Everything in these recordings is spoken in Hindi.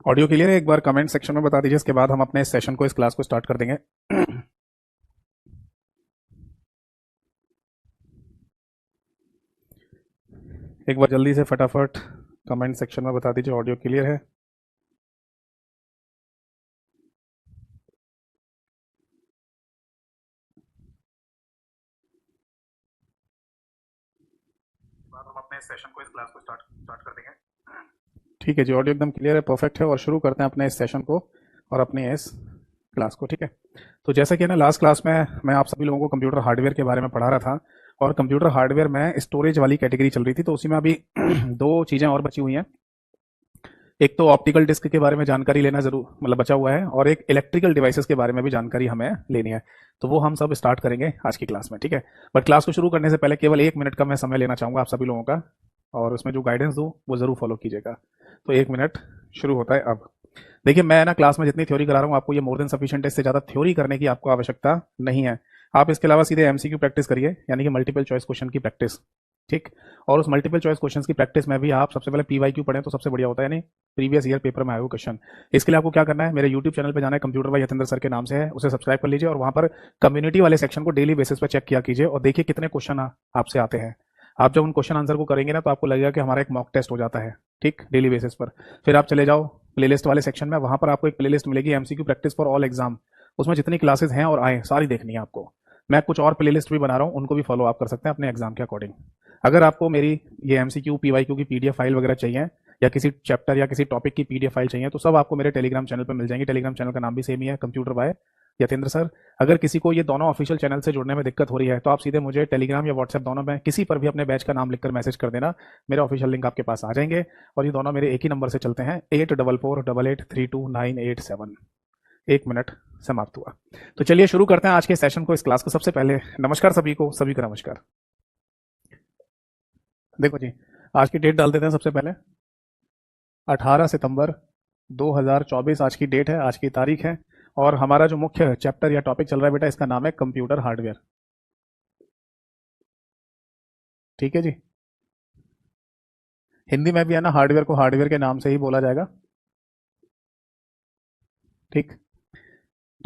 ऑडियो क्लियर है? एक बार कमेंट सेक्शन में बता दीजिए, इसके बाद हम अपने इस सेशन को, इस क्लास को स्टार्ट कर देंगे। एक बार जल्दी से फटाफट कमेंट सेक्शन में बता दीजिए ऑडियो क्लियर है। बाद हम अपने इस सेशन को, इस क्लास को स्टार्ट कर देंगे। ठीक है जी, ऑडियो एकदम क्लियर है, परफेक्ट है। और शुरू करते हैं अपने इस सेशन को और अपनी इस क्लास को। ठीक है, तो जैसा कि ना लास्ट क्लास में मैं आप सभी लोगों को कंप्यूटर हार्डवेयर के बारे में पढ़ा रहा था, और कंप्यूटर हार्डवेयर में स्टोरेज वाली कैटेगरी चल रही थी, तो उसी में अभी दो चीज़ें और बची हुई हैं। एक तो ऑप्टिकल डिस्क के बारे में जानकारी लेना जरूर मतलब बचा हुआ है, और एक इलेक्ट्रिकल डिवाइसेस के बारे में भी जानकारी हमें लेनी है। तो वो हम सब स्टार्ट करेंगे आज की क्लास में। ठीक है, बट क्लास को शुरू करने से पहले केवल 1 मिनट का मैं समय लेना चाहूँगा आप सभी लोगों का, और उसमें जो गाइडेंस दूँ वो ज़रूर फॉलो कीजिएगा। तो 1 मिनट शुरू होता है अब। देखिए, मैं ना क्लास में जितनी थ्योरी करा रहा हूँ आपको, ये मोर देन सफिशिएंट है। इससे ज़्यादा थ्योरी करने की आपको आवश्यकता नहीं है। आप इसके अलावा सीधे एमसीक्यू प्रैक्टिस करिए, यानी कि मल्टीपल चॉइस क्वेश्चन की प्रैक्टिस। ठीक, और उस मल्टीपल चॉइस क्वेश्चंस की प्रैक्टिस में भी आप सबसे पहले पीवाईक्यू पढ़ें तो सबसे बढ़िया होता है, यानी प्रीवियस ईयर पेपर में आए हुए क्वेश्चन। इसके लिए आपको क्या करना है, मेरे यूट्यूब चैनल पे जाना है, कंप्यूटर बाय यतेंद्र सर के नाम से है, उसे सब्सक्राइब कर लीजिए, और वहां पर कम्युनिटी वाले सेक्शन को डेली बेसिस पर चेक किया कीजिए, और देखिए कितने क्वेश्चन आपसे आते हैं। आप जब उन क्वेश्चन आंसर को करेंगे ना, तो आपको लगेगा कि हमारा एक मॉक टेस्ट हो जाता है। ठीक, डेली बेसिस पर। फिर आप चले जाओ प्लेलिस्ट वाले सेक्शन में, वहां पर आपको एक प्लेलिस्ट मिलेगी MCQ practice for all exam. उसमें जितनी क्लासेस हैं और आए सारी देखनी है आपको। मैं कुछ और प्लेलिस्ट भी बना रहा हूँ, उनको भी फॉलो आप कर सकते हैं अपने एग्जाम के अकॉर्डिंग। अगर आपको मेरी ये एमसीक्यू पीवाईक्यू की पीडीएफ फाइल वगैरह चाहिए, या किसी चैप्टर या किसी टॉपिक की पीडीएफ फाइल चाहिए, तो सब आपको मेरे टेलीग्राम चैनल पर मिल जाएंगी। टेलीग्राम चैनल का नाम भी सेम ही है, कंप्यूटर बाय यतेंद्र सर। अगर किसी को ये दोनों ऑफिशियल चैनल से जुड़ने में दिक्कत हो रही है, तो आप सीधे मुझे टेलीग्राम या व्हाट्सएप दोनों में किसी पर भी अपने बैच का नाम लिखकर मैसेज कर देना। मेरे ऑफिशियल लिंक आपके पास आ जाएंगे, और ये दोनों मेरे एक ही नंबर से चलते हैं, 8448832987। 1 मिनट समाप्त हुआ। तो चलिए शुरू करते हैं आज के सेशन को, इस क्लास को। सबसे पहले नमस्कार सभी को, सभी का नमस्कार। देखो जी, आज की डेट डाल देते हैं सबसे पहले। 18 सितंबर 2024 आज की डेट है, आज की तारीख है। और हमारा जो मुख्य चैप्टर या टॉपिक चल रहा है बेटा, इसका नाम है कंप्यूटर हार्डवेयर। ठीक है जी, हिंदी में भी है ना, हार्डवेयर को हार्डवेयर के नाम से ही बोला जाएगा। ठीक,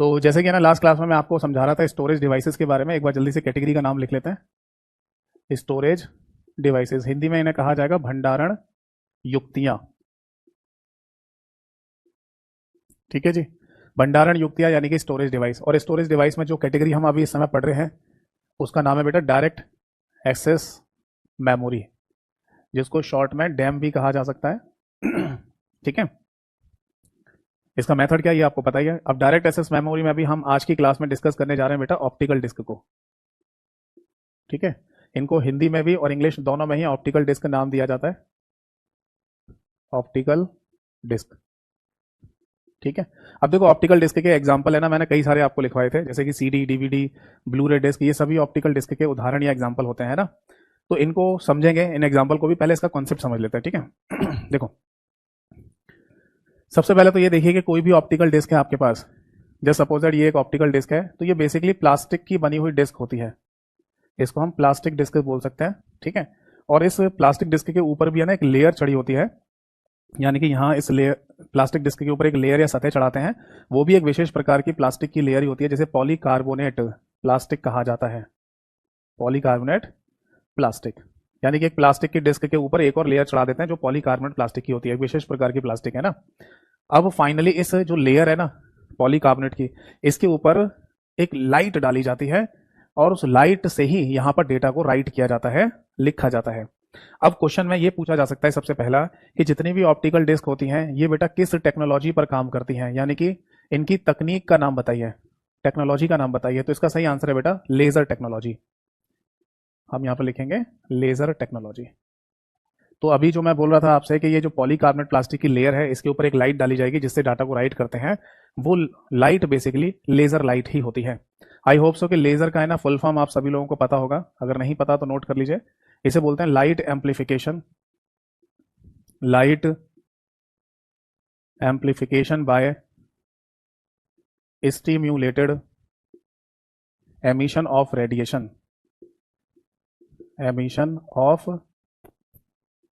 तो जैसे कि ना लास्ट क्लास में मैं आपको समझा रहा था स्टोरेज डिवाइसेस के बारे में, एक बार जल्दी से कैटेगरी का नाम लिख लेते हैं। स्टोरेज डिवाइसेस, हिंदी में इन्हें कहा जाएगा भंडारण युक्तियां। ठीक है जी, भंडारण युक्तियां यानी कि स्टोरेज डिवाइस। और स्टोरेज डिवाइस में जो कैटेगरी हम अभी इस समय पढ़ रहे हैं, उसका नाम है बेटा डायरेक्ट एक्सेस मेमोरी, जिसको शॉर्ट में डैम भी कहा जा सकता है। ठीक है, इसका मेथड क्या है ये आपको पता ही है। अब डायरेक्ट एक्सेस मेमोरी में भी हम आज की क्लास में डिस्कस करने जा रहे हैं बेटा ऑप्टिकल डिस्क को। ठीक है, इनको हिंदी में भी और इंग्लिश दोनों में ही ऑप्टिकल डिस्क नाम दिया जाता है, ऑप्टिकल डिस्क। ठीक है, अब देखो ऑप्टिकल डिस्क के एग्जांपल है ना, मैंने कई सारे आपको लिखवाए थे, जैसे कि सीडी, डीवीडी, ब्लू रे डिस्क, ये सभी ऑप्टिकल डिस्क के उदाहरण या एग्जांपल होते हैं ना। तो इनको समझेंगे, इन एग्जांपल को भी। पहले इसका कॉन्सेप्ट समझ लेते हैं। ठीक है देखो, सबसे पहले तो ये देखिए कि कोई भी ऑप्टिकल डिस्क है आपके पास, जस्ट सपोज दैट ये एक ऑप्टिकल डिस्क है, तो ये बेसिकली प्लास्टिक की बनी हुई डिस्क होती है। इसको हम प्लास्टिक डिस्क बोल सकते हैं। ठीक है, और इस प्लास्टिक डिस्क के ऊपर भी है ना एक लेयर चढ़ी होती है, यानी कि यहाँ इस लेयर, प्लास्टिक डिस्क के ऊपर एक लेयर या सतह चढ़ाते हैं। वो भी एक विशेष प्रकार की प्लास्टिक की लेयर ही होती है, जिसे पॉलीकार्बोनेट प्लास्टिक कहा जाता है। पॉलीकार्बोनेट प्लास्टिक, यानी कि एक प्लास्टिक की डिस्क के ऊपर एक और लेयर चढ़ा देते हैं जो पॉलीकार्बोनेट प्लास्टिक की होती है, एक विशेष प्रकार की प्लास्टिक है ना। अब फाइनली इस जो लेयर है ना पॉलीकार्बोनेट की, इसके ऊपर एक लाइट डाली जाती है, और उस लाइट से ही यहां पर डेटा को राइट किया जाता है, लिखा जाता है। अब क्वेश्चन में ये पूछा जा सकता है सबसे पहला, कि जितनी भी ऑप्टिकल डिस्क होती हैं ये बेटा किस टेक्नोलॉजी पर काम करती हैं, यानी कि इनकी तकनीक का नाम बताइए, टेक्नोलॉजी का नाम बताइए। तो इसका सही आंसर है बेटा लेजर टेक्नोलॉजी। हम यहां पर लिखेंगे लेजर टेक्नोलॉजी। तो अभी जो मैं बोल रहा था आपसे कि ये जो पॉलीकार्बोनेट प्लास्टिक की लेयर है, इसके ऊपर एक लाइट डाली जाएगी जिससे डाटा को राइट करते हैं, वो लाइट बेसिकली लेजर लाइट ही होती है। आई होप सो कि लेजर का है ना फुल फॉर्म आप सभी लोगों को पता होगा, अगर नहीं पता तो नोट कर लीजिए। इसे बोलते हैं light amplification, light amplification by stimulated emission of radiation, emission of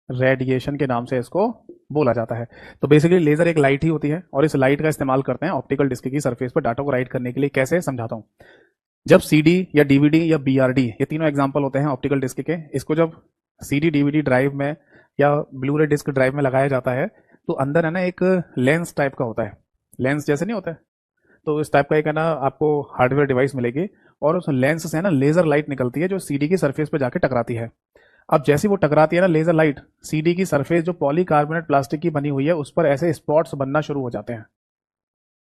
radiation के नाम से इसको बोला जाता है। तो बेसिकली लेजर एक लाइट ही होती है और इस लाइट का इस्तेमाल करते हैं ऑप्टिकल डिस्क की सरफेस पर डाटा को राइट करने के लिए। कैसे, समझाता हूं। जब सीडी या डीवीडी या बीआरडी, ये तीनों एग्जांपल होते हैं ऑप्टिकल डिस्क के, इसको जब सीडी डीवीडी ड्राइव में या ब्लू रे डिस्क ड्राइव में लगाया जाता है तो अंदर है ना एक लेंस टाइप का होता है, लेंस जैसे नहीं होता है, तो इस टाइप का एक है ना आपको हार्डवेयर डिवाइस मिलेगी और उस लेंस से ना लेजर लाइट निकलती है जो सीडी की सरफेस पे जाके टकराती है। अब जैसी वो टकराती है ना लेजर लाइट, सीडी की सरफेस जो पॉलीकार्बोनेट प्लास्टिक की बनी हुई है उस पर ऐसे स्पॉट्स बनना शुरू हो जाते हैं।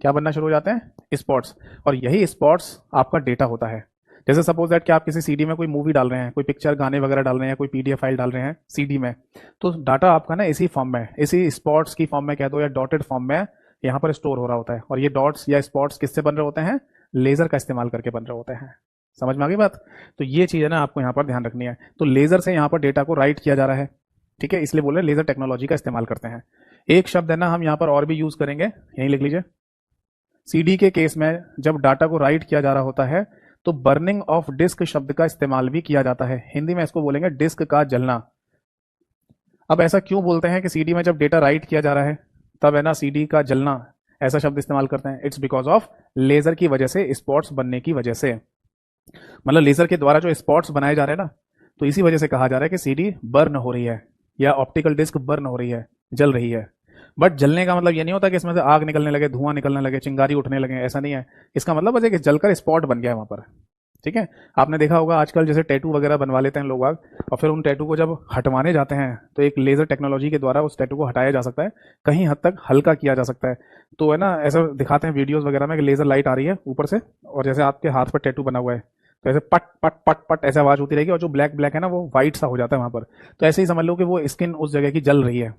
क्या बनना शुरू हो जाते हैं? स्पॉट्स। और यही स्पॉट्स आपका डेटा होता है। जैसे सपोज दैट कि आप किसी सीडी में कोई मूवी डाल रहे हैं, कोई पिक्चर गाने वगैरह डाल रहे हैं, कोई पीडीएफ फाइल डाल रहे हैं सीडी में, तो डाटा आपका ना इसी फॉर्म में, इसी स्पॉट्स की फॉर्म में कह दो या डॉटेड फॉर्म में यहाँ पर स्टोर हो रहा होता है। और ये डॉट्स या स्पॉट्स किससे बन रहे होते हैं? लेजर का इस्तेमाल करके बन रहे होते हैं। समझ में आ गई बात? तो ये चीज़ है ना आपको यहाँ पर ध्यान रखनी है। तो लेजर से यहाँ पर डेटा को राइट किया जा रहा है, ठीक है, इसलिए बोले लेजर टेक्नोलॉजी का इस्तेमाल करते हैं। एक शब्द है ना हम यहाँ पर और भी यूज करेंगे, यहीं लिख लीजिए। सीडी के केस में जब डाटा को राइट किया जा रहा होता है तो बर्निंग ऑफ डिस्क शब्द का इस्तेमाल भी किया जाता है। हिंदी में इसको बोलेंगे डिस्क का जलना। अब ऐसा क्यों बोलते हैं कि सीडी में जब डेटा राइट किया जा रहा है तब है ना सीडी का जलना, ऐसा शब्द इस्तेमाल करते हैं? इट्स बिकॉज ऑफ लेजर की वजह से, स्पॉट्स बनने की वजह से, मतलब लेजर के द्वारा जो स्पॉट्स बनाए जा रहे हैं ना, तो इसी वजह से कहा जा रहा है कि सीडी बर्न हो रही है या ऑप्टिकल डिस्क बर्न हो रही है, जल रही है। बट जलने का मतलब ये नहीं होता कि इसमें से आग निकलने लगे, धुआं निकलने लगे, चिंगारी उठने लगे, ऐसा नहीं है। इसका मतलब बस है कि जलकर स्पॉट बन गया है वहां पर, ठीक है। आपने देखा होगा आजकल जैसे टैटू वगैरह बनवा लेते हैं लोग आग, और फिर उन टैटू को जब हटवाने जाते हैं तो एक लेजर टेक्नोलॉजी के द्वारा उस टैटू को हटाया जा सकता है, कहीं हद तक हल्का किया जा सकता है। तो है ना ऐसा दिखाते हैं वीडियोस वगैरह में कि लेजर लाइट आ रही है ऊपर से और जैसे आपके हाथ पर टैटू बना हुआ है तो ऐसे पट पट पट पट ऐसे आवाज होती रहेगी और जो ब्लैक ब्लैक है ना वो व्हाइट सा हो जाता है वहां पर। तो ऐसे ही समझ लो कि वो स्किन उस जगह की जल रही है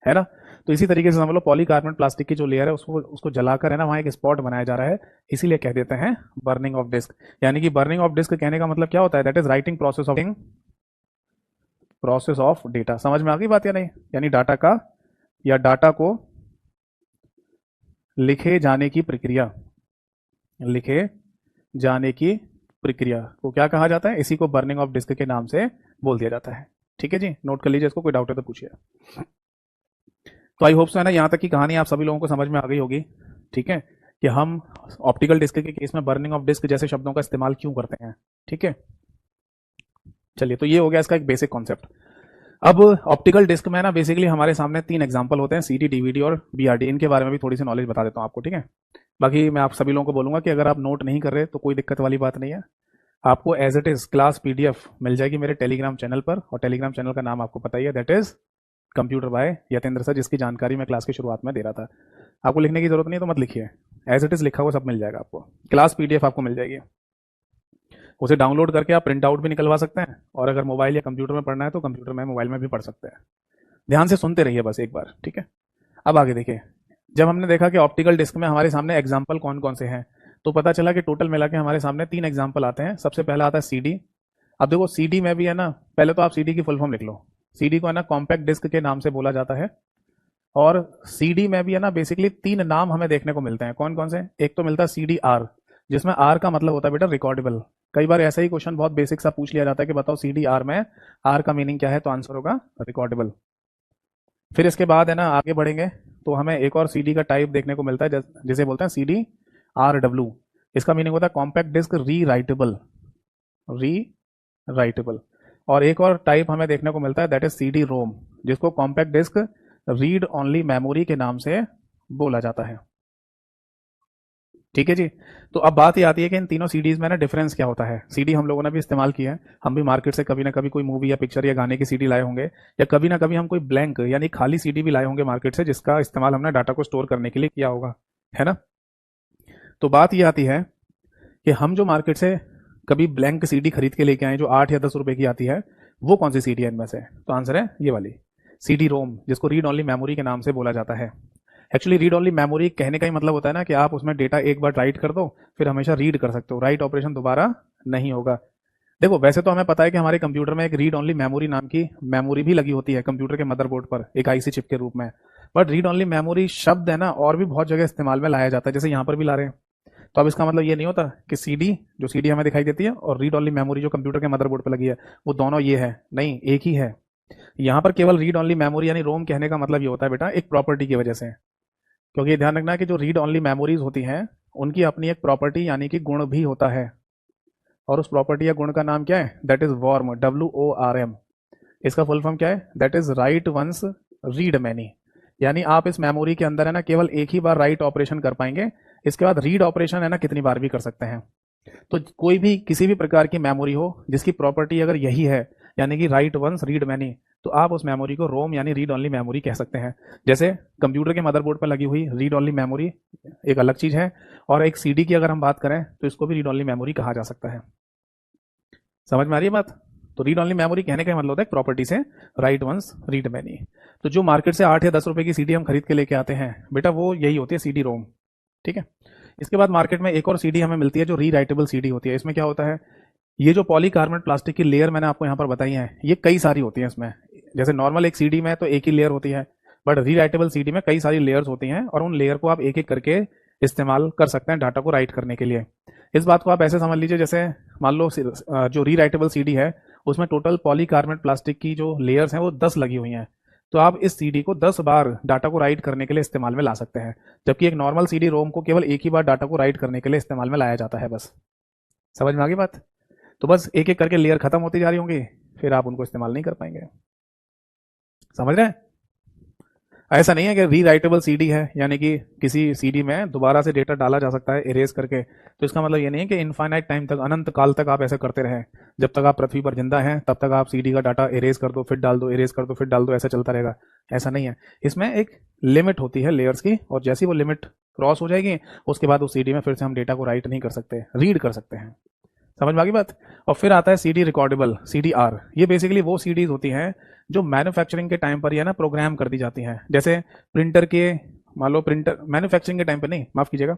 ना। तो इसी तरीके से समझ लो पॉलीकार्बोनेट प्लास्टिक की जो लेयर है उसको उसको जलाकर है ना वहाँ एक स्पॉट बनाया जा रहा है, इसीलिए कह देते हैं बर्निंग ऑफ डिस्क। यानी कि बर्निंग ऑफ डिस्क कहने का मतलब क्या होता है? That is writing process of data. समझ में आ गई बात या नहीं? यानी डाटा का या डाटा को लिखे जाने की प्रक्रिया, लिखे जाने की प्रक्रिया को क्या कहा जाता है? इसी को बर्निंग ऑफ डिस्क के नाम से बोल दिया जाता है। ठीक है जी, नोट कर लीजिए इसको, कोई डाउट है तो पूछिए। तो आई होप सो है ना यहाँ तक की कहानी आप सभी लोगों को समझ में आ गई होगी, ठीक है, कि हम ऑप्टिकल डिस्क के केस में बर्निंग ऑफ डिस्क जैसे शब्दों का इस्तेमाल क्यों करते हैं। ठीक है, चलिए, तो ये हो गया इसका एक बेसिक कॉन्सेप्ट। अब ऑप्टिकल डिस्क में ना बेसिकली हमारे सामने 3 एग्जांपल होते हैं, सीडी, डीवीडी और बीआरडी। इनके बारे में भी थोड़ी सी नॉलेज बता देता हूँ आपको, ठीक है। बाकी मैं आप सभी लोगों को बोलूंगा कि अगर आप नोट नहीं कर रहे तो कोई दिक्कत वाली बात नहीं है, आपको as it is class PDF मिल जाएगी मेरे टेलीग्राम चैनल पर, और टेलीग्राम चैनल का नाम आपको पता ही है, that is computer by Yatendra sir, जिसकी जानकारी मैं क्लास की शुरुआत में दे रहा था। आपको लिखने की जरूरत नहीं है तो मत लिखिए, एज इट इज लिखा हुआ सब मिल जाएगा आपको, क्लास पीडीएफ आपको मिल जाएगी। उसे डाउनलोड करके आप प्रिंट आउट भी निकलवा सकते हैं, और अगर मोबाइल या कंप्यूटर में पढ़ना है तो कंप्यूटर में, मोबाइल में भी पढ़ सकते हैं। ध्यान से सुनते रहिए बस एक बार, ठीक है। अब आगे देखिए, जब हमने देखा कि ऑप्टिकल डिस्क में हमारे सामने एग्जाम्पल कौन कौन से हैं, तो पता चला कि टोटल मिला के हमारे सामने 3 एग्जाम्पल आते हैं। सबसे पहला आता है सीडी। अब देखो सीडी में भी है ना, पहले तो आप सीडी की फुल फॉर्म लिख लो। सीडी को है ना कॉम्पैक्ट डिस्क के नाम से बोला जाता है, और सीडी में भी है ना बेसिकली 3 नाम हमें देखने को मिलते हैं। कौन कौन से? एक तो मिलता है सीडी आर, जिसमें आर का मतलब होता है बेटा रिकॉर्डेबल। कई बार ऐसा ही क्वेश्चन बहुत बेसिक सा पूछ लिया जाता है कि बताओ सीडी आर में आर का मीनिंग क्या है, तो आंसर होगा रिकॉर्डेबल। फिर इसके बाद है ना आगे बढ़ेंगे तो हमें एक और सीडी का टाइप देखने को मिलता है जिसे बोलते हैं सीडी आर डब्ल्यू। इसका मीनिंग होता है कॉम्पैक्ट डिस्क री राइटेबल, री राइटेबल। और एक और टाइप हमें देखने को मिलता है दैट इज सीडी रोम, जिसको compact disk read only memory के नाम से बोला जाता है। ठीक है जी। तो अब बात ये आती है कि इन तीनों सीडीज में ना डिफरेंस क्या होता है। सीडी हम लोगों ने भी इस्तेमाल किया है, हम भी मार्केट से कभी ना कभी कोई मूवी या पिक्चर या गाने की सीडी लाए होंगे, या कभी ना कभी हम कोई ब्लैंक यानी खाली सीडी भी लाए होंगे मार्केट से, जिसका इस्तेमाल हमने डाटा को स्टोर करने के लिए किया होगा, है ना। तो बात ये आती है कि हम जो मार्केट से कभी ब्लैंक सीडी खरीद के लेके आए जो 8 या 10 रुपए की आती है, वो कौन सी सीडी है इनमें से? तो आंसर है ये वाली सीडी रोम, जिसको रीड ओनली मेमोरी के नाम से बोला जाता है। एक्चुअली रीड ओनली मेमोरी कहने का ही मतलब होता है ना कि आप उसमें डेटा एक बार राइट कर दो, फिर हमेशा रीड कर सकते हो, राइट ऑपरेशन दोबारा नहीं होगा। देखो वैसे तो हमें पता है कि हमारे कंप्यूटर में एक रीड ओनली मेमोरी नाम की मेमोरी भी लगी होती है कंप्यूटर के मदरबोर्ड पर, एक आईसी चिप के रूप में। बट रीड ओनली मेमोरी शब्द है ना और भी बहुत जगह इस्तेमाल में लाया जाता है, जैसे यहाँ पर भी ला रहे हैं। तो अब इसका मतलब ये नहीं होता कि सीडी, जो सीडी हमें दिखाई देती है, और रीड ओनली मेमोरी जो कंप्यूटर के मदरबोर्ड पर लगी है, वो दोनों ये है, नहीं, एक ही है। यहाँ पर केवल रीड ओनली मेमोरी यानी रोम कहने का मतलब ये होता है बेटा एक प्रॉपर्टी की वजह से, क्योंकि ध्यान रखना है कि जो रीड ओनली मेमोरीज होती हैं उनकी अपनी एक प्रॉपर्टी यानी कि गुण भी होता है, और उस प्रॉपर्टी या गुण का नाम क्या है, दैट इज वॉर्म, WORM। इसका फुल फॉर्म क्या है, that is write once read many. यानी आप इस मेमोरी के अंदर है ना केवल एक ही बार राइट ऑपरेशन कर पाएंगे, इसके बाद रीड ऑपरेशन है ना कितनी बार भी कर सकते हैं। तो कोई भी किसी भी प्रकार की मेमोरी हो जिसकी प्रॉपर्टी अगर यही है यानी कि राइट वंस रीड मैनी, तो आप उस मेमोरी को रोम यानी रीड ओनली मेमोरी कह सकते हैं। जैसे कंप्यूटर के मदरबोर्ड पर लगी हुई रीड ओनली मेमोरी एक अलग चीज है, और एक सीडी की अगर हम बात करें तो इसको भी रीड ओनली मेमोरी कहा जा सकता है। समझ में आ रही है बात? तो रीड ओनली मेमोरी कहने का मतलब होता है प्रॉपर्टी से राइट वंस रीड मैनी। तो जो मार्केट से 8 या 10 रुपए की सीडी हम खरीद के लेके आते हैं बेटा, वो यही होती है सीडी रोम। ठीक है। इसके बाद मार्केट में एक और सीडी हमें मिलती है जो री राइटेबल सीडी होती है। इसमें क्या होता है, ये जो पॉलीकार्बोनेट प्लास्टिक की लेयर मैंने आपको यहाँ पर बताई है, ये कई सारी होती हैं इसमें। जैसे नॉर्मल एक सीडी में तो एक ही लेयर होती है, बट री राइटेबल सीडी में कई सारी लेयर्स होती हैं, और उन लेयर को आप एक एक करके इस्तेमाल कर सकते हैं डाटा को राइट करने के लिए। इस बात को आप ऐसे समझ लीजिए, जैसे मान लो जो री राइटेबल सीडी है उसमें टोटल पॉलीकार्बोनेट प्लास्टिक की जो लेयर्स हैं वो 10 लगी हुई हैं, तो आप इस सीडी को 10 बार डाटा को राइट करने के लिए इस्तेमाल में ला सकते हैं, जबकि एक नॉर्मल सीडी रोम को केवल एक ही बार डाटा को राइट करने के लिए इस्तेमाल में लाया जाता है बस। समझ में आ गई बात? तो बस एक एक करके लेयर खत्म होती जा रही होंगी, फिर आप उनको इस्तेमाल नहीं कर पाएंगे। समझ रहे हैं? ऐसा नहीं है कि री राइटेबल सीडी है यानी कि किसी सीडी में दोबारा से डेटा डाला जा सकता है इरेज करके, तो इसका मतलब ये नहीं है कि इनफाइनाइट टाइम तक, अनंत काल तक आप ऐसा करते रहें। जब तक आप पृथ्वी पर जिंदा हैं तब तक आप सीडी का डाटा इरेज कर दो फिर डाल दो, इरेज कर दो फिर डाल दो, ऐसा चलता रहेगा। ऐसा नहीं है। इसमें एक लिमिट होती है लेयर्स की, और जैसी वो लिमिट क्रॉस हो जाएगी उसके बाद उस सीडी में फिर से हम डेटा को राइट नहीं कर सकते, रीड कर सकते हैं। समझ में आ गई बात? और फिर आता है सीडी रिकॉर्डेबल, CDR। ये बेसिकली वो सीडीज होती हैं जो मैन्युफैक्चरिंग के टाइम पर ये ना प्रोग्राम कर दी जाती हैं। जैसे प्रिंटर के, मान लो प्रिंटर मैन्युफैक्चरिंग के टाइम पर नहीं, माफ कीजिएगा,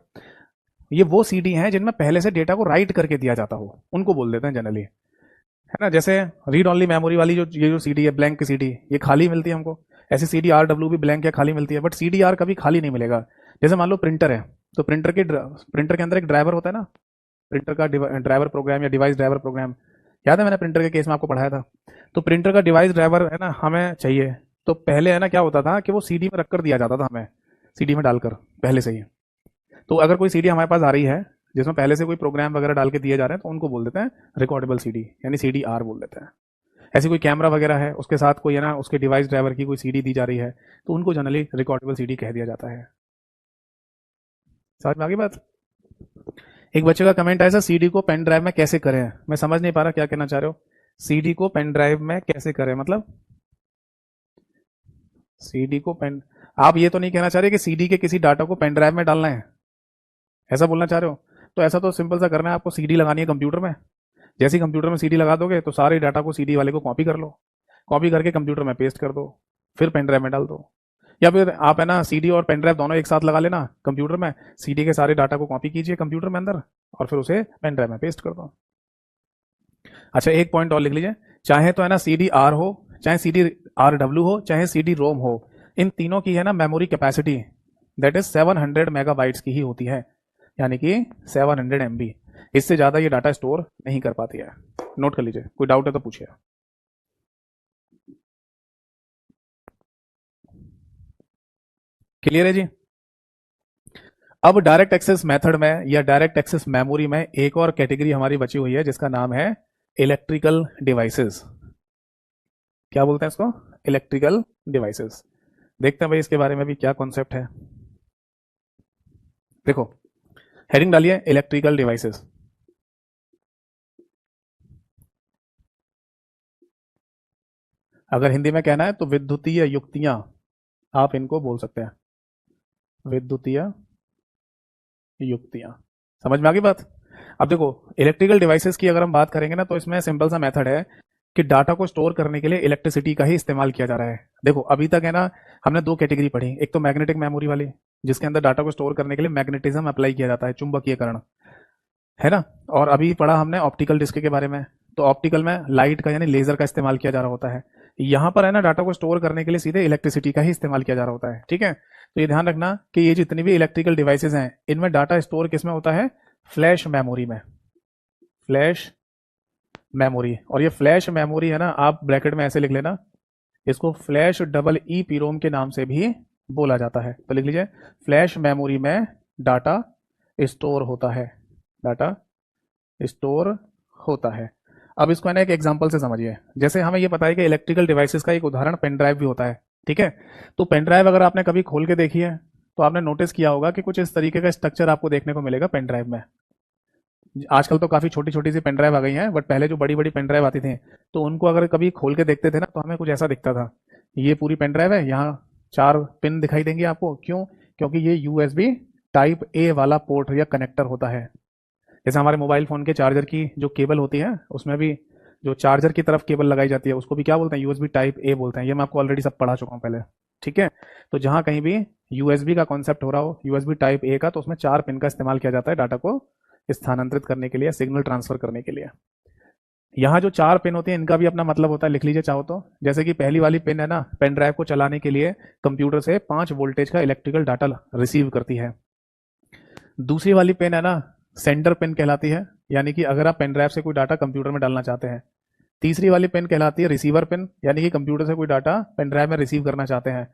ये वो सीडी हैं जिनमें पहले से डेटा को राइट करके दिया जाता हो, उनको बोल देते हैं जनरली, है ना। जैसे रीड ओनली मेमोरी वाली जो सीडी है, ब्लैंक की सीडी, ये खाली मिलती है हमको। ऐसी CDRW भी ब्लैंक या खाली मिलती है, बट CDR कभी खाली नहीं मिलेगा। जैसे मान लो प्रिंटर है, तो प्रिंटर के अंदर एक ड्राइवर होता है ना, प्रिंटर का ड्राइवर प्रोग्राम या डिवाइस ड्राइवर प्रोग्राम, याद है मैंने प्रिंटर के केस में आपको पढ़ाया था। तो प्रिंटर का डिवाइस ड्राइवर है ना हमें चाहिए, तो पहले है ना क्या होता था कि वो सीडी में रखकर दिया जाता था हमें, सीडी में डालकर पहले से ही। तो अगर कोई सीडी हमारे पास आ रही है जिसमें पहले से कोई प्रोग्राम वगैरह डाल के दिए जा रहे हैं, तो उनको बोल देते हैं रिकॉर्डेबल सीडी यानी CDR बोल देते हैं। ऐसी कोई कैमरा वगैरह है उसके साथ कोई है ना उसके डिवाइस ड्राइवर की कोई सीडी दी जा रही है, तो उनको जनरली रिकॉर्डेबल सीडी कह दिया जाता है। समझ में आ गई बात? एक बच्चे का कमेंट आया, सीडी को पेन ड्राइव में कैसे करें? मैं समझ नहीं पा रहा क्या कहना चाह रहे हो। सीडी को पेन ड्राइव में कैसे करें मतलब? सीडी को पेन, आप ये तो नहीं कहना चाह रहे कि सीडी के किसी डाटा को पेन ड्राइव में डालना है, ऐसा बोलना चाह रहे हो? तो ऐसा तो सिंपल सा करना है, आपको सीडी लगानी है कंप्यूटर में। जैसे ही कंप्यूटर में सीडी लगा दोगे तो सारे डाटा को सीडी वाले को कॉपी कर लो, कॉपी करके कंप्यूटर में पेस्ट कर दो, फिर पेन ड्राइव में डाल दो। या फिर आप है ना सीडी और पेन ड्राइव दोनों एक साथ लगा लेना कंप्यूटर में, सीडी के सारे डाटा को कॉपी कीजिए कंप्यूटर में अंदर, और फिर उसे पेन ड्राइव में पेस्ट कर दो। अच्छा एक पॉइंट और लिख लीजिए, चाहे तो है ना CDR हो, चाहे CDRW हो, चाहे CD रोम हो, इन तीनों की है ना memory capacity that is 700 megabytes की ही होती है, यानी कि 700 MB। इससे ज्यादा ये डाटा स्टोर नहीं कर पाती है। नोट कर लीजिए, कोई डाउट है तो पूछिए। क्लियर है जी? अब डायरेक्ट एक्सेस मेथड में या डायरेक्ट एक्सेस मेमोरी में एक और कैटेगरी हमारी बची हुई है जिसका नाम है इलेक्ट्रिकल डिवाइसेस। क्या बोलते हैं इसको? Electrical devices. देखते हैं भाई इसके बारे में भी क्या कॉन्सेप्ट है। देखो हेडिंग डालिए इलेक्ट्रिकल डिवाइसेस। अगर हिंदी में कहना है तो विद्युतीय युक्तियां, आप इनको बोल सकते हैं, विद्युतीय युक्तियां। समझ में आ गई बात? अब देखो इलेक्ट्रिकल डिवाइसेस की अगर हम बात करेंगे ना, तो इसमें सिंपल सा मेथड है कि डाटा को स्टोर करने के लिए इलेक्ट्रिसिटी का ही इस्तेमाल किया जा रहा है। देखो अभी तक है ना हमने दो कैटेगरी पढ़ी, एक तो मैग्नेटिक मेमोरी वाली जिसके अंदर डाटा को स्टोर करने के लिए मैग्नेटिज्म अप्लाई किया जाता है, चुंबकीयकरण, है ना। और अभी पढ़ा हमने ऑप्टिकल डिस्क के बारे में, तो ऑप्टिकल में लाइट का यानी लेजर का इस्तेमाल किया जा रहा होता है। यहाँ पर है ना डाटा को स्टोर करने के लिए सीधे इलेक्ट्रिसिटी का ही इस्तेमाल किया जा रहा होता है। ठीक है, तो ये ध्यान रखना कि ये जितनी भी इलेक्ट्रिकल डिवाइसेस हैं इनमें डाटा स्टोर किसमें होता है? फ्लैश मेमोरी में, फ्लैश मेमोरी। और ये फ्लैश मेमोरी है ना, आप ब्रैकेट में ऐसे लिख लेना, इसको फ्लैश डबल ई पीरोम के नाम से भी बोला जाता है। तो लिख लीजिए, फ्लैश मेमोरी में डाटा स्टोर होता है, डाटा स्टोर होता है। अब इसको है ना एक एग्जांपल से समझिए। जैसे हमें ये पता है कि इलेक्ट्रिकल डिवाइसेस का एक उदाहरण पेन ड्राइव भी होता है, ठीक है। तो पेन ड्राइव अगर आपने कभी खोल के देखी है तो आपने नोटिस किया होगा कि कुछ इस तरीके का स्ट्रक्चर आपको देखने को मिलेगा पेन ड्राइव में। आजकल तो काफ़ी छोटी छोटी सी पेन ड्राइव आ गई हैं, बट पहले जो बड़ी बड़ी पेन ड्राइव आती थी तो उनको अगर कभी खोल के देखते थे ना तो हमें कुछ ऐसा दिखता था। ये पूरी पेन ड्राइव है, यहाँ 4 पिन दिखाई देंगे आपको। क्यों? क्योंकि ये यूएसबी टाइप ए वाला पोर्ट या कनेक्टर होता है। जैसे हमारे मोबाइल फ़ोन के चार्जर की जो केबल होती है उसमें भी जो चार्जर की तरफ केबल लगाई जाती है उसको भी क्या बोलते हैं? यूएसबी टाइप ए बोलते हैं। ये मैं आपको ऑलरेडी सब पढ़ा चुका हूँ पहले, ठीक है। तो जहाँ कहीं भी यूएसबी का कॉन्सेप्ट हो रहा हो, यूएसबी टाइप ए का, तो उसमें 4 पिन का इस्तेमाल किया जाता है डाटा को स्थानांतरित करने के लिए, सिग्नल ट्रांसफर करने के लिए। यहाँ जो 4 पिन होती हैं इनका भी अपना मतलब होता है, लिख लीजिए चाहो तो। जैसे कि पहली वाली पिन है ना, पेन ड्राइव को चलाने के लिए कंप्यूटर से 5 वोल्टेज का इलेक्ट्रिकल डाटा रिसीव करती है। दूसरी वाली पिन है ना, सेंडर पिन कहलाती है, यानी कि अगर आप पेन ड्राइव से कोई डाटा कंप्यूटर में डालना चाहते हैं। तीसरी वाली पिन कहलाती है रिसीवर पिन, यानी कि कंप्यूटर से कोई डाटा पेन ड्राइव में रिसीव करना चाहते हैं।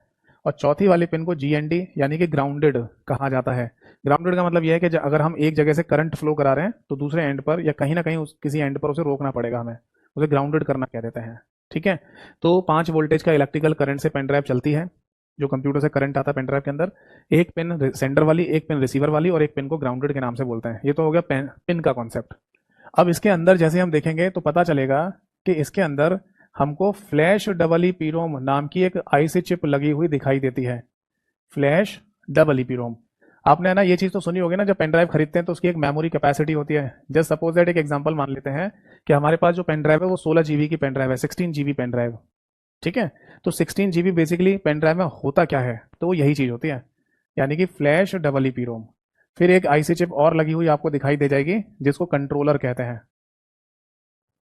और चौथी वाली पिन को जीएनडी यानी कि ग्राउंडेड कहा जाता है। ग्राउंडेड का मतलब यह है कि अगर हम एक जगह से करंट फ्लो करा रहे हैं तो दूसरे एंड पर या कहीं ना कहीं किसी एंड पर उसे रोकना पड़ेगा, हमें उसे ग्राउंडेड करना कह देते हैं, ठीक है। तो 5 वोल्टेज का इलेक्ट्रिकल करंट से पेन ड्राइव चलती है, जो कंप्यूटर से करंट आता है पेन ड्राइव के अंदर। एक पिन सेंडर वाली, एक पिन रिसीवर वाली और एक पिन को ग्राउंडेड के नाम से बोलते हैं। ये तो हो गया पिन का कॉन्सेप्ट। अब इसके अंदर जैसे हम देखेंगे तो पता चलेगा कि इसके अंदर हमको फ्लैश डबल ई पीरोम नाम की एक आईसी चिप लगी हुई दिखाई देती है। फ्लैश डबल ई पीरोम, आपने है ना ये चीज़ तो सुनी होगी ना, जब पेन ड्राइव खरीदते हैं तो उसकी एक मेमोरी कैपेसिटी होती है। जस्ट सपोज दैट एक एग्जांपल मान लेते हैं कि हमारे पास जो पेन ड्राइव है वो 16 जीबी की पेन ड्राइव है, 16 जीबी पेन ड्राइव, ठीक है। तो 16 जीबी बेसिकली पेन ड्राइव में होता क्या है? तो वो यही चीज़ होती है, यानी कि फ्लैश डबल ई पीरोम। फिर एक आईसी चिप और लगी हुई आपको दिखाई दे जाएगी जिसको कंट्रोलर कहते हैं।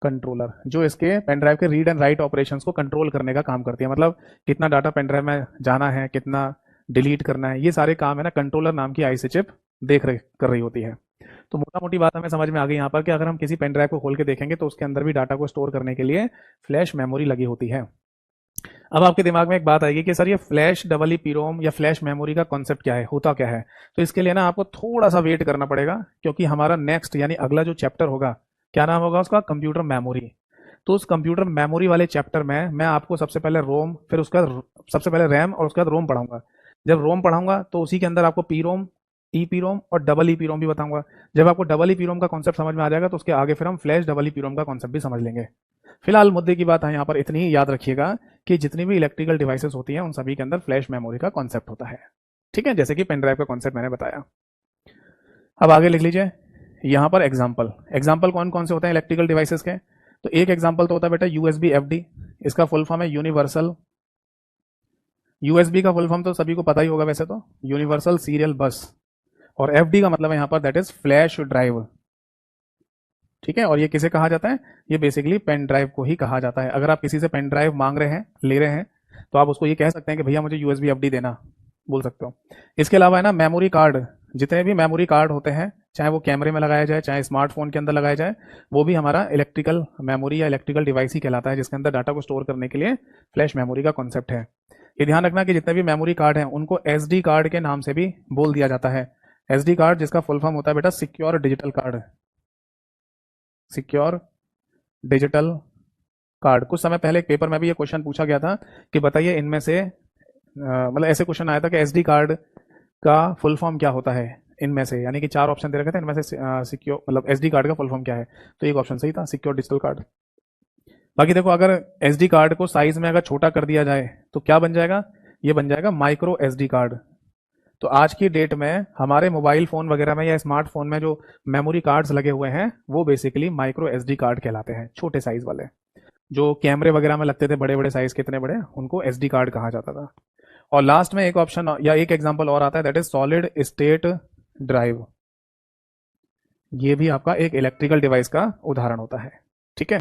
कंट्रोलर, जो इसके पेन ड्राइव के रीड एंड राइट ऑपरेशंस को कंट्रोल करने का काम करती है। मतलब कितना डाटा पेन ड्राइव में जाना है, कितना डिलीट करना है, ये सारे काम है ना कंट्रोलर नाम की आईसी चिप कर रही होती है। तो मोटा मोटी बात हमें समझ में आ गई यहाँ पर कि अगर हम किसी पेन ड्राइव को खोल के देखेंगे तो उसके अंदर भी डाटा को स्टोर करने के लिए फ्लैश मेमोरी लगी होती है। अब आपके दिमाग में एक बात आएगी कि सर ये फ्लैश डबल ई पीरोम या फ्लैश मेमोरी का कॉन्सेप्ट क्या है, होता क्या है? तो इसके लिए ना आपको थोड़ा सा वेट करना पड़ेगा, क्योंकि हमारा नेक्स्ट यानी अगला जो चैप्टर होगा, क्या नाम होगा उसका? Computer memory. तो उस कंप्यूटर मेमोरी वाले चैप्टर में मैं आपको सबसे पहले रोम, फिर उसका सबसे पहले रैम और उसके बाद रोम पढ़ाऊंगा। जब रोम पढ़ाऊंगा तो उसी के अंदर आपको P ROM, E P ROM और डबल ई पी रोम भी बताऊंगा। जब आपको डबल ई पी रोम का कॉन्सेप्ट समझ में आ जाएगा तो उसके आगे फिर हम flash double E P ROM का कॉन्सेप्ट भी समझ लेंगे। फिलहाल मुद्दे की बात है यहाँ पर इतनी ही याद रखिएगा कि जितनी भी इलेक्ट्रिकल डिवाइसेस होती हैं उन सभी के अंदर फ्लैश मेमोरी का कॉन्सेप्ट होता है, ठीक है, जैसे कि पेन ड्राइव का कॉन्सेप्ट मैंने बताया। अब आगे लिख लीजिए यहाँ पर एग्जाम्पल। एग्जाम्पल कौन कौन से होते हैं इलेक्ट्रिकल डिवाइसेस के? तो एक एग्जाम्पल तो होता है बेटा यूएसबी एफडी, इसका फुल फॉर्म है यूनिवर्सल। यूएसबी का फुल फॉर्म तो सभी को पता ही होगा वैसे तो, यूनिवर्सल सीरियल बस। और एफडी का मतलब है यहाँ पर दैट इज फ्लैश ड्राइव, ठीक है। और ये किसे कहा जाता है? ये बेसिकली पेन ड्राइव को ही कहा जाता है। अगर आप किसी से पेन ड्राइव मांग रहे हैं, ले रहे हैं, तो आप उसको ये कह सकते हैं कि भैया मुझे यूएसबी एफडी देना, बोल सकते हो। इसके अलावा है ना मेमोरी कार्ड, जितने भी मेमोरी कार्ड होते हैं, चाहे वो कैमरे में लगाया जाए चाहे स्मार्टफोन के अंदर लगाया जाए, वो भी हमारा इलेक्ट्रिकल मेमोरी या इलेक्ट्रिकल डिवाइस ही कहलाता है, जिसके अंदर डाटा को स्टोर करने के लिए फ्लैश मेमोरी का कॉन्सेप्ट है। ये ध्यान रखना कि जितने भी मेमोरी कार्ड हैं उनको एसडी कार्ड के नाम से भी बोल दिया जाता है। एसडी कार्ड जिसका फुल फॉर्म होता है बेटा secure digital card, secure digital card. कुछ समय पहले एक पेपर में भी ये क्वेश्चन पूछा गया था कि बताइए इनमें से मतलब ऐसे क्वेश्चन आया था कि एसडी कार्ड का फुल फॉर्म क्या होता है इनमें से, यानी कि 4 ऑप्शन दे रखे थे, इनमें से सिक्योर मतलब एसडी कार्ड का फुल फॉर्म क्या है? तो एक ऑप्शन सही था, सिक्योर डिजिटल कार्ड। बाकी देखो अगर एसडी कार्ड को साइज में अगर छोटा कर दिया जाए तो क्या बन जाएगा? ये बन जाएगा माइक्रो एसडी कार्ड। तो आज की डेट में हमारे मोबाइल फ़ोन वगैरह में या स्मार्टफोन में जो मेमोरी कार्ड्स लगे हुए हैं वो बेसिकली माइक्रो एसडी कार्ड कहलाते हैं, छोटे साइज वाले। जो कैमरे वगैरह में लगते थे बड़े बड़े साइज, कितने बड़े, उनको एसडी कार्ड कहा जाता था। और लास्ट में एक ऑप्शन या एक एग्जांपल और आता है that is solid state drive. ये भी आपका एक इलेक्ट्रिकल डिवाइस का उदाहरण होता है, ठीक है।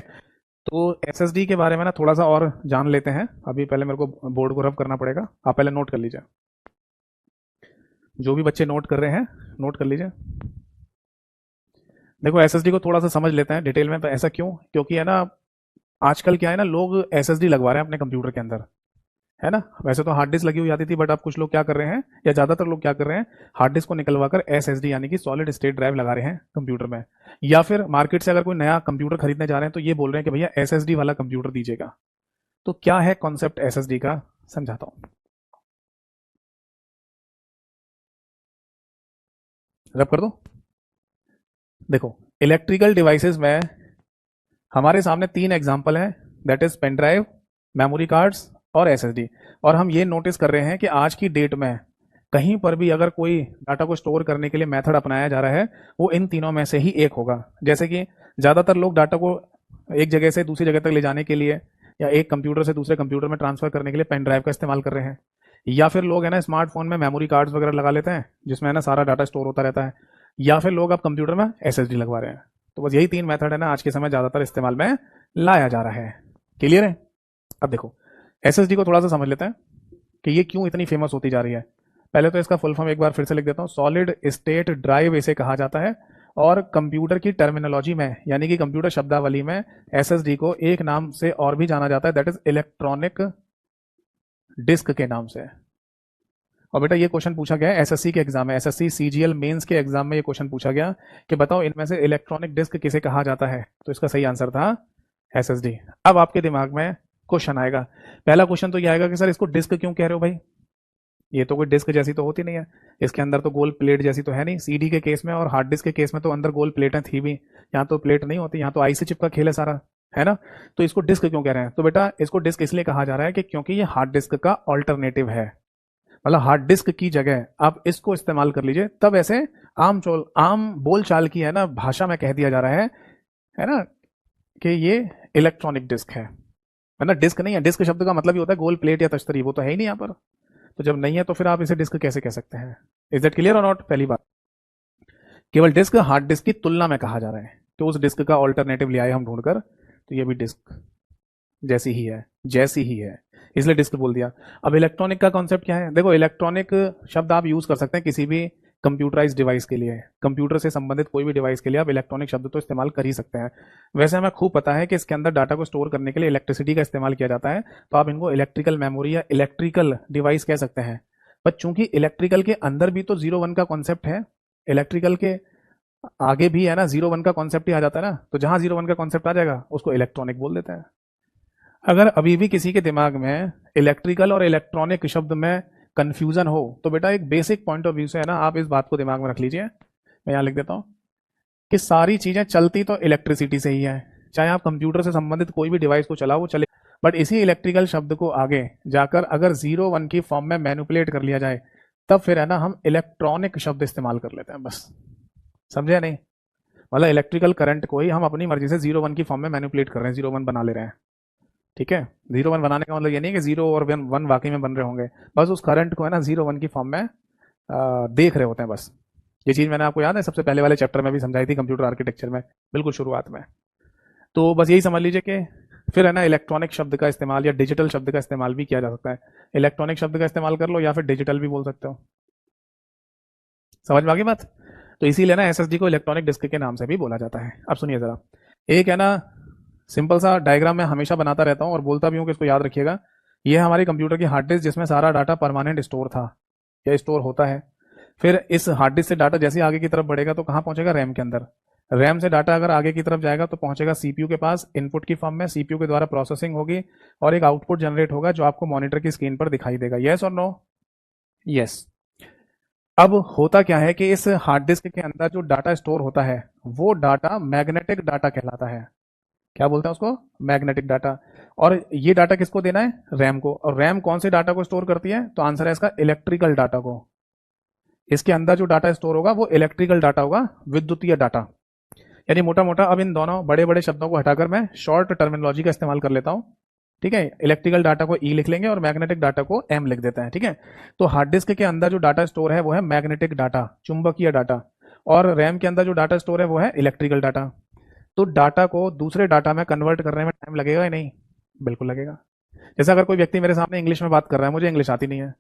तो एसएसडी के बारे में ना थोड़ा सा और जान लेते हैं। अभी पहले मेरे को बोर्ड को रब करना पड़ेगा, आप पहले नोट कर लीजिए। जो भी बच्चे नोट कर रहे हैं नोट कर लीजिए। देखो एसएसडी को थोड़ा सा समझ लेते हैं डिटेल में। ऐसा क्यों? क्योंकि है ना आजकल क्या है ना, लोग एसएसडी लगवा रहे हैं अपने कंप्यूटर के अंदर, है ना। वैसे तो हार्ड डिस्क लगी हुई आती थी, बट अब कुछ लोग क्या कर रहे हैं, या ज्यादातर लोग क्या कर रहे हैं, हार्ड डिस्क को निकलवा कर एसएसडी यानी कि सॉलिड स्टेट ड्राइव लगा रहे हैं कंप्यूटर में। या फिर मार्केट से अगर कोई नया कंप्यूटर खरीदने जा रहे हैं तो ये बोल रहे हैं कि भैया एसएसडी वाला कंप्यूटर दीजिएगा। तो क्या है कॉन्सेप्ट एसएसडी का, समझाता हूं, रब कर दो। देखो, इलेक्ट्रिकल डिवाइसेस में हमारे सामने तीन एग्जांपल हैं, that is pen drive, memory cards और एसएसडी। और हम ये नोटिस कर रहे हैं कि आज की डेट में कहीं पर भी अगर कोई डाटा को स्टोर करने के लिए मेथड अपनाया जा रहा है, वो इन तीनों में से ही एक होगा। जैसे कि ज़्यादातर लोग डाटा को एक जगह से दूसरी जगह तक ले जाने के लिए या एक कंप्यूटर से दूसरे कंप्यूटर में ट्रांसफर करने के लिए पेन ड्राइव का इस्तेमाल कर रहे हैं। या फिर लोग है ना स्मार्टफोन में मेमोरी कार्ड्स वगैरह लगा लेते हैं जिसमें है ना सारा डाटा स्टोर होता रहता है। या फिर लोग अब कंप्यूटर में एसएसडी लगवा रहे हैं। तो बस यही तीन मेथड है ना आज के समय ज़्यादातर इस्तेमाल में लाया जा रहा है। क्लियर है? अब देखो, एसएसडी को थोड़ा सा समझ लेते हैं कि ये क्यों इतनी फेमस होती जा रही है। पहले तो इसका फुल फॉर्म एक बार फिर से लिख देता हूँ, सॉलिड स्टेट ड्राइव इसे कहा जाता है। और कंप्यूटर की टर्मिनोलॉजी में यानी कि कंप्यूटर शब्दावली में एसएसडी को एक नाम से और भी जाना जाता है, दैट इज इलेक्ट्रॉनिक डिस्क के नाम से। और बेटा ये क्वेश्चन पूछा गया है एसएससी के एग्जाम में, एसएससी सीजीएल मेंस के एग्जाम में ये क्वेश्चन पूछा गया कि बताओ इनमें से इलेक्ट्रॉनिक डिस्क किसे कहा जाता है। तो इसका सही आंसर था एसएसडी। अब आपके दिमाग में क्वेश्चन आएगा, पहला क्वेश्चन तो ये आएगा कि सर इसको डिस्क क्यों कह रहे हो भाई, ये तो कोई डिस्क जैसी तो होती नहीं है, इसके अंदर तो गोल प्लेट जैसी तो है नहीं। सीडी के केस में और हार्ड डिस्क के केस में तो अंदर गोल प्लेटें थी भी, यहाँ तो प्लेट नहीं होती, यहाँ तो आई से चिप का खेल है सारा, है ना। तो इसको डिस्क क्यों कह रहे हैं, तो बेटा इसको डिस्क इसलिए कहा जा रहा है कि क्योंकि ये हार्ड डिस्क का ऑल्टरनेटिव है। मतलब हार्ड डिस्क की जगह आप इसको इस्तेमाल कर लीजिए, तब ऐसे आम बोल चाल की है ना भाषा में कह दिया जा रहा है ना, कि ये इलेक्ट्रॉनिक डिस्क है ना। डिस्क नहीं है, डिस्क शब्द का मतलब ही होता है गोल प्लेट या तश्तरी, वो तो है ही नहीं यहाँ पर। तो जब नहीं है तो फिर आप इसे डिस्क कैसे कह सकते हैं। इज दैट क्लियर और नॉट? पहली बात, केवल डिस्क हार्ड डिस्क की तुलना में कहा जा रहा है, तो उस डिस्क का ऑल्टरनेटिव ले आए हम ढूंढकर, तो ये भी डिस्क जैसी ही है, इसलिए डिस्क बोल दिया। अब इलेक्ट्रॉनिक का कॉन्सेप्ट क्या है, देखो इलेक्ट्रॉनिक शब्द आप यूज कर सकते हैं किसी भी कंप्यूटराइज डिवाइस के लिए, कंप्यूटर से संबंधित कोई भी डिवाइस के लिए आप इलेक्ट्रॉनिक शब्द तो इस्तेमाल कर ही सकते हैं। वैसे हमें खूब पता है कि इसके अंदर डाटा को स्टोर करने के लिए इलेक्ट्रिसिटी का इस्तेमाल किया जाता है, तो आप इनको इलेक्ट्रिकल मेमोरी या इलेक्ट्रिकल डिवाइस कह सकते हैं। पर चूंकि इलेक्ट्रिकल के अंदर भी तो 0-1 का कॉन्सेप्ट है, इलेक्ट्रिकल के आगे भी है ना 0-1 का कॉन्सेप्ट ही आ जाता है ना, तो जहां 0-1 का कॉन्सेप्ट आ जाएगा उसको इलेक्ट्रॉनिक बोल देते हैं। अगर अभी भी किसी के दिमाग में इलेक्ट्रिकल और इलेक्ट्रॉनिक शब्द में कंफ्यूजन हो, तो बेटा एक बेसिक पॉइंट ऑफ व्यू से है ना आप इस बात को दिमाग में रख लीजिए, मैं यहां लिख देता हूं कि सारी चीजें चलती तो इलेक्ट्रिसिटी से ही है। चाहे आप कंप्यूटर से संबंधित कोई भी डिवाइस को चलाओ वो चले, बट इसी इलेक्ट्रिकल शब्द को आगे जाकर अगर 0-1 की फॉर्म में मैनिपुलेट कर लिया जाए, तब फिर है ना हम इलेक्ट्रॉनिक शब्द इस्तेमाल कर लेते हैं। बस समझे नहीं? मतलब इलेक्ट्रिकल करंट को ही हम अपनी मर्जी से 0-1 की फॉर्म में मैनिपुलेट कर रहे हैं, 0-1 बना ले रहे हैं। ठीक है, 0-1 बनाने का मतलब ये नहीं कि 0 और 1 वाकई में बन रहे होंगे, बस उस करंट को है ना 0-1 की फॉर्म में देख रहे होते हैं बस। ये चीज़ मैंने आपको याद है सबसे पहले वाले चैप्टर में भी समझाई थी, कंप्यूटर आर्किटेक्चर में, बिल्कुल शुरुआत में। तो बस यही समझ लीजिए कि फिर है ना इलेक्ट्रॉनिक शब्द का इस्तेमाल या डिजिटल शब्द का इस्तेमाल भी किया जा सकता है। इलेक्ट्रॉनिक शब्द का इस्तेमाल कर लो या फिर डिजिटल भी बोल सकते हो। समझ में आ गई बात? तो इसीलिए ना एसएसडी को इलेक्ट्रॉनिक डिस्क के नाम से भी बोला जाता है। अब सुनिए जरा, एक है ना सिंपल सा डायग्राम मैं हमेशा बनाता रहता हूँ और बोलता भी हूँ कि इसको याद रखिएगा। ये है हमारी कंप्यूटर की हार्ड डिस्क जिसमें सारा डाटा परमानेंट स्टोर था या स्टोर होता है। फिर इस हार्ड डिस्क से डाटा जैसे आगे की तरफ बढ़ेगा तो कहाँ पहुंचेगा, रैम के अंदर। रैम से डाटा अगर आगे की तरफ जाएगा तो पहुंचेगा सीपीयू के पास, इनपुट की फॉर्म में सीपीयू के द्वारा प्रोसेसिंग होगी और एक आउटपुट जनरेट होगा जो आपको मॉनिटर की स्क्रीन पर दिखाई देगा। यस और नो? यस। अब होता क्या है कि इस हार्ड डिस्क के अंदर जो डाटा स्टोर होता है वो डाटा मैग्नेटिक डाटा कहलाता है। क्या बोलते हैं उसको? Magnetic data. और ये डाटा किसको देना है? रैम को। और रैम कौन से डाटा को स्टोर करती है? तो आंसर है इसका इलेक्ट्रिकल डाटा को। इसके अंदर जो डाटा स्टोर होगा वो इलेक्ट्रिकल डाटा होगा, विद्युतीय डाटा। यानी मोटा मोटा अब इन दोनों बड़े बड़े शब्दों को हटाकर मैं शॉर्ट टर्मिनोलॉजी का इस्तेमाल कर लेता हूं। ठीक है, इलेक्ट्रिकल डाटा को ई लिख लेंगे और मैग्नेटिक डाटा को एम लिख देते हैं। ठीक है, तो हार्ड डिस्क के अंदर जो डाटा स्टोर है वो है मैग्नेटिक डाटा, चुंबकीय डाटा, और रैम के अंदर जो डाटा स्टोर है वो है इलेक्ट्रिकल डाटा। तो डाटा को दूसरे डाटा में कन्वर्ट करने में टाइम लगेगा या नहीं? बिल्कुल लगेगा। जैसे अगर कोई व्यक्ति मेरे सामने इंग्लिश में बात कर रहा है, मुझे इंग्लिश आती नहीं है,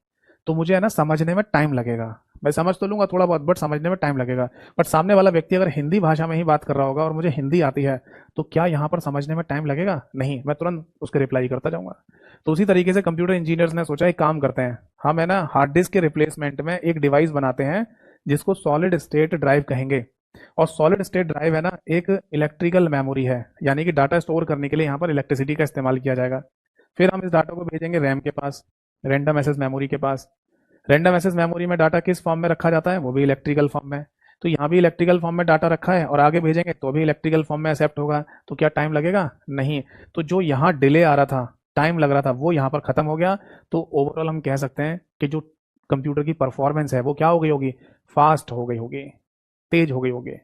तो मुझे है ना समझने में टाइम लगेगा। मैं समझ तो लूंगा थोड़ा बहुत, बट समझने में टाइम लगेगा। बट सामने वाला व्यक्ति अगर हिंदी भाषा में ही बात कर रहा होगा और मुझे हिंदी आती है, तो क्या यहाँ पर समझने में टाइम लगेगा? नहीं, मैं तुरंत उसके रिप्लाई करता जाऊंगा। तो उसी तरीके से कंप्यूटर इंजीनियर्स ने सोचा एक काम करते हैं, हम है ना हार्ड डिस्क के रिप्लेसमेंट में एक डिवाइस बनाते हैं जिसको सॉलिड स्टेट ड्राइव कहेंगे। और सॉलिड स्टेट ड्राइव है ना एक इलेक्ट्रिकल मेमोरी है, यानी कि डाटा स्टोर करने के लिए यहाँ पर इलेक्ट्रिसिटी का इस्तेमाल किया जाएगा। फिर हम इस डाटा को भेजेंगे रैम के पास, रैंडम एक्सेस मेमोरी के पास। रैंडम एक्सेस मेमोरी में डाटा किस फॉर्म में रखा जाता है? वो भी इलेक्ट्रिकल फॉर्म में। तो यहाँ भी इलेक्ट्रिकल फॉर्म में डाटा रखा है और आगे भेजेंगे तो भी इलेक्ट्रिकल फॉर्म में एक्सेप्ट होगा। तो क्या टाइम लगेगा? नहीं। तो जो यहाँ डिले आ रहा था, टाइम लग रहा था, वो यहाँ पर खत्म हो गया। तो ओवरऑल हम कह सकते हैं कि जो कंप्यूटर की परफॉर्मेंस है वो क्या हो गई होगी? फास्ट हो गई होगी, तेज हो गई होगी।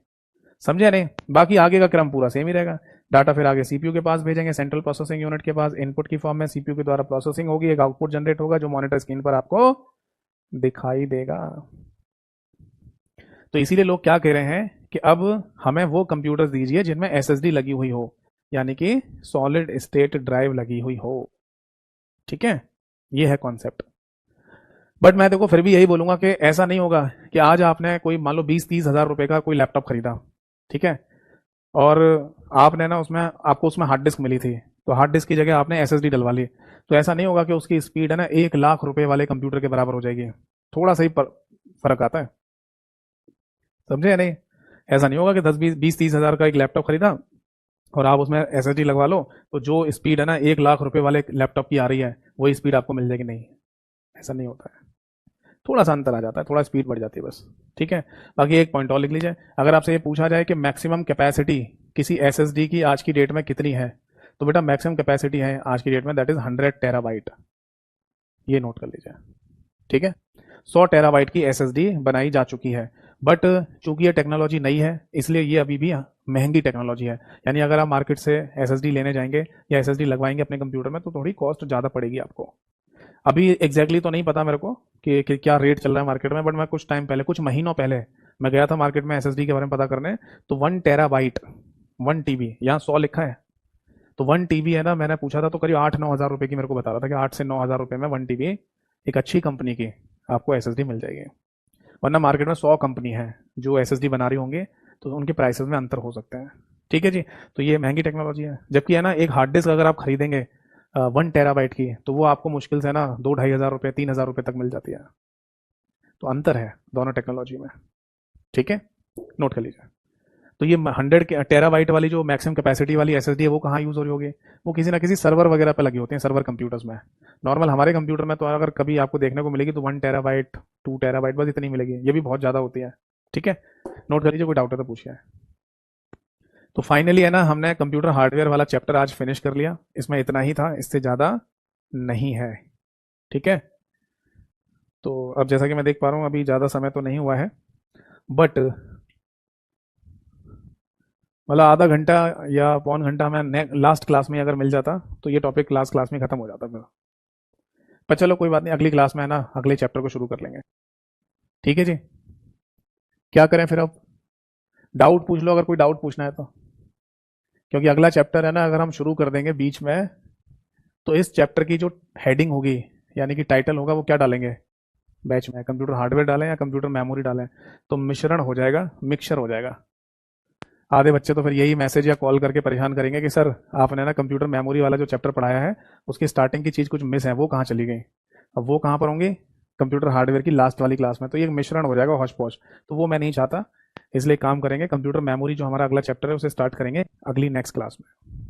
समझे नहीं? बाकी आगे का क्रम पूरा सेम ही रहेगा। डाटा फिर आगे सीपीयू के पास भेजेंगे, सेंट्रल प्रोसेसिंग यूनिट के पास, इनपुट की फॉर्म में सीपीयू के द्वारा प्रोसेसिंग होगी, एक आउटपुट जनरेट होगा जो मॉनिटर स्क्रीन पर आपको दिखाई देगा। तो इसीलिए लोग क्या कह रहे हैं कि अब हमें वो कंप्यूटर दीजिए जिनमें एसएसडी लगी हुई हो, यानी कि सॉलिड स्टेट ड्राइव लगी हुई हो। ठीक है, ये है कॉन्सेप्ट। बट मैं देखो फिर भी यही बोलूंगा कि ऐसा नहीं होगा कि आज आपने कोई मान लो 20-30 हज़ार रुपए का कोई लैपटॉप खरीदा, ठीक है, और आपने ना उसमें आपको उसमें हार्ड डिस्क मिली थी, तो हार्ड डिस्क की जगह आपने एसएसडी डलवा ली। तो ऐसा नहीं होगा कि उसकी स्पीड है ना 1 लाख रुपए वाले कंप्यूटर के बराबर हो जाएगी। थोड़ा सा ही फर्क आता है। समझे या नहीं? ऐसा नहीं होगा कि 10-20-30 हज़ार का एक लैपटॉप खरीदा और आप उसमें एसएसडी लगवा लो, तो जो स्पीड है ना 1 लाख रुपए वाले लैपटॉप की आ रही है वही स्पीड आपको मिल जाएगी। नहीं, ऐसा नहीं होता है। थोड़ा सा अंतर आ जाता है, थोड़ा स्पीड बढ़ जाती है बस। ठीक है। बाकी एक पॉइंट और लिख लीजिए, अगर आपसे ये पूछा जाए कि मैक्सिमम कैपेसिटी किसी एसएसडी की आज की डेट में कितनी है, तो बेटा मैक्सिमम कैपेसिटी है आज की डेट में दैट इज 100 टेराबाइट। ये नोट कर लीजिए। ठीक है, 100 टेराबाइट की एसएसडी बनाई जा चुकी है। बट चूंकि ये टेक्नोलॉजी नई है इसलिए ये अभी भी महंगी टेक्नोलॉजी है। यानी अगर आप मार्केट से एसएसडी लेने जाएंगे या एसएसडी लगवाएंगे अपने कंप्यूटर में तो थोड़ी कॉस्ट ज़्यादा पड़ेगी आपको। अभी एग्जैक्टली तो नहीं पता मेरे को कि क्या रेट चल रहा है मार्केट में, बट मैं कुछ टाइम पहले, कुछ महीनों पहले मैं गया था मार्केट में एसएसडी के बारे में पता करने। तो 1 टेराबाइट, 1 टीबी, यहाँ 100 लिखा है, तो 1 टीबी है ना, मैंने पूछा था तो करीब 8-9 हज़ार रुपए की मेरे को बता रहा था कि 8 से 9 हज़ार रुपए में 1 टीबी एक अच्छी कंपनी की आपको एसएसडी मिल जाएगी। वरना मार्केट में 100 कंपनी है जो एसएसडी बना रही होंगे, तो उनके प्राइसेस में अंतर हो सकते हैं। ठीक है जी। तो ये महंगी टेक्नोलॉजी है, जबकि है ना एक हार्ड डिस्क अगर आप खरीदेंगे 1 टेराबाइट की, तो वो आपको मुश्किल से ना 2-2.5 हज़ार रुपये, 3 हज़ार रुपये तक मिल जाती है। तो अंतर है दोनों टेक्नोलॉजी में। ठीक है, नोट कर लीजिए। तो ये 100 टेराबाइट वाली जो मैक्सिमम कैपेसिटी वाली एसएसडी है वो कहाँ यूज़ हो रही होगी? वो किसी ना किसी सर्वर वगैरह पे लगी होती हैं, सर्वर कंप्यूटर्स में। नॉर्मल हमारे कंप्यूटर में तो अगर कभी आपको देखने को मिलेगी तो 1 टेराबाइट, 2 टेराबाइट, बस इतनी मिलेगी, ये भी बहुत ज़्यादा होती है। ठीक है, नोट कर लीजिए, कोई डाउट है तो पूछिए। तो फाइनली है ना हमने कंप्यूटर हार्डवेयर वाला चैप्टर आज फिनिश कर लिया। इसमें इतना ही था, इससे ज़्यादा नहीं है। ठीक है, तो अब जैसा कि मैं देख पा रहा हूँ अभी ज़्यादा समय तो नहीं हुआ है, बट मतलब आधा घंटा या पौन घंटा मैं लास्ट क्लास में अगर मिल जाता तो ये टॉपिक लास्ट क्लास में ख़त्म हो जाता मेरा। पर चलो कोई बात नहीं, अगली क्लास में है ना अगले चैप्टर को शुरू कर लेंगे। ठीक है जी, क्या करें फिर अब? डाउट पूछ लो अगर कोई डाउट पूछना है तो, क्योंकि अगला चैप्टर है ना अगर हम शुरू कर देंगे बीच में, तो इस चैप्टर की जो हेडिंग होगी यानी कि टाइटल होगा वो क्या डालेंगे बैच में? कंप्यूटर हार्डवेयर डालें या कंप्यूटर मेमोरी डालें? तो मिश्रण हो जाएगा, मिक्सचर हो जाएगा। आधे बच्चे तो फिर यही मैसेज या कॉल करके परेशान करेंगे कि सर आपने ना कंप्यूटर मेमोरी वाला जो चैप्टर पढ़ाया है उसकी स्टार्टिंग की चीज़ कुछ मिस है, वो कहाँ चली गई? अब वो कहाँ पर होंगी? कंप्यूटर हार्डवेयर की लास्ट वाली क्लास में। तो ये मिश्रण हो जाएगा, हौच पौच, तो वो मैं नहीं चाहता। इसलिए काम करेंगे, कंप्यूटर मेमोरी जो हमारा अगला चैप्टर है उसे स्टार्ट करेंगे अगली नेक्स्ट क्लास में।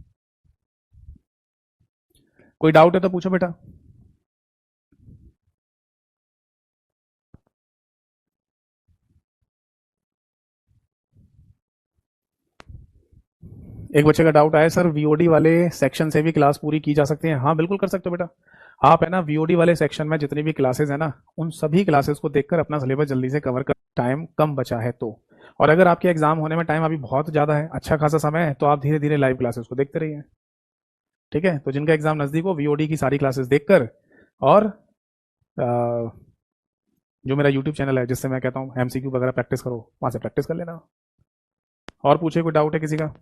कोई डाउट है तो पूछो बेटा। एक बच्चे का डाउट आया, सर वीओडी वाले सेक्शन से भी क्लास पूरी की जा सकती है? हाँ बिल्कुल कर सकते हो बेटा। आप है ना वीओडी वाले सेक्शन में जितनी भी क्लासेस है ना उन सभी क्लासेस को देखकर अपना सिलेबस जल्दी से कवर कर, टाइम कम बचा है तो। और अगर आपके एग्जाम होने में टाइम अभी बहुत ज़्यादा है, अच्छा खासा समय है, तो आप धीरे धीरे लाइव क्लासेस को देखते रहिए। ठीक है, तो जिनका एग्जाम नज़दीक हो वीओडी की सारी क्लासेस देखकर, और जो मेरा यूट्यूब चैनल है जिससे मैं कहता हूँ एमसीक्यू वगैरह प्रैक्टिस करो, वहाँ से प्रैक्टिस कर लेना। और पूछे, कोई डाउट है किसी का?